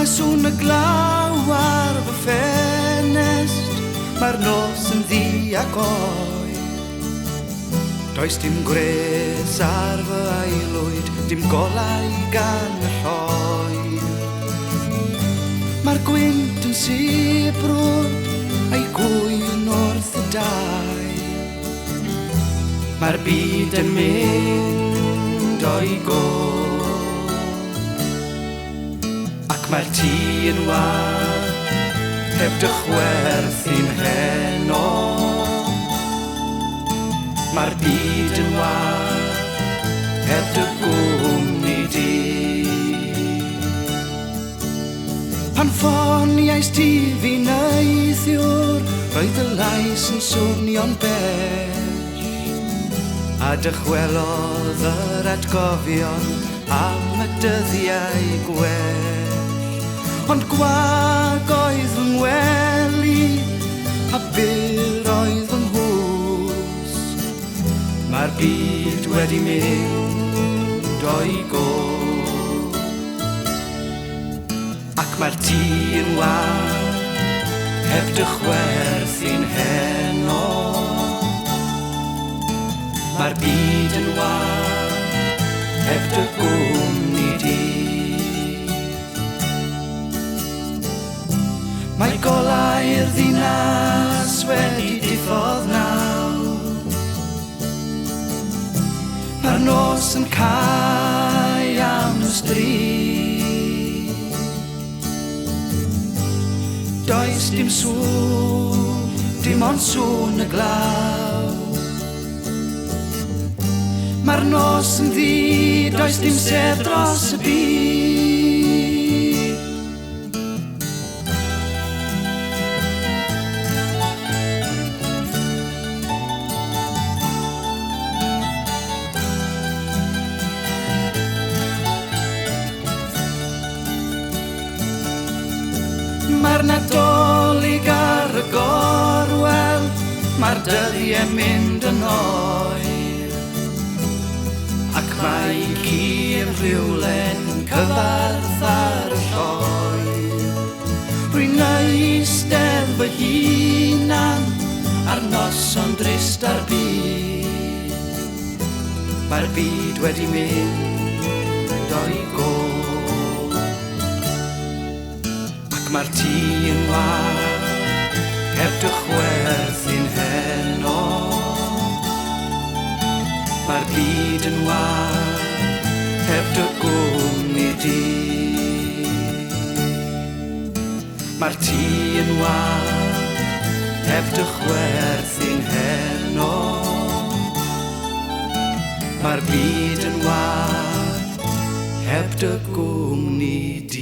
Mae sŵn y glaw ar fy ffenest, mae'r nos yn ddi ac oer. Does dim gres ar fy aelwyd, dim golau gan y lloer. Mae'r gwynt yn sibrwd a'i gwyn wrth y dail. Mae'r byd yn mynd o'i go, ac mae'r tŷ yn wag heb dychwerth i'n heno. Mae'r byd yn wag heb dy gwmni di. Pan ffoniais ti fi neithiwr, roedd y lais yn swnio'n bell, a dychwelodd yr atgofion am y dyddiau gwell. Ond gwag oedd fy ngwely, a byr oedd fy nghws. Mae'r byd wedi mynd o'i go, ac mae'r tŷ yn wag heb dychwerth i'n heno. Mae'r byd yn wag heb dy gwmni di. Mae golau'r ddinas wedi diffodd nawr. Mae'r nos yn cau am y stryd. Does dim sŵn, dim ond sŵn y glaw. Mae'r nos yn ddi, does dim sedd dros y byd. Mae'r Nadolig ar y gorwel, mae'r dyddiau mynd yn oer, ac mae ci yn rhywlen cyfarth ar y lloer. Rwy'n eistedd fy hunan ar noson drist ar byd. Mae'r byd wedi mynd o'i go, ac mae'r tŷ yn wag heb dychwerth i'n heno. Mae'r byd yn wag heb dy gwmni di. Mae'r tŷ yn wag heb dychwerth i'n heno. Mae'r byd yn wag heb dy gwmni di.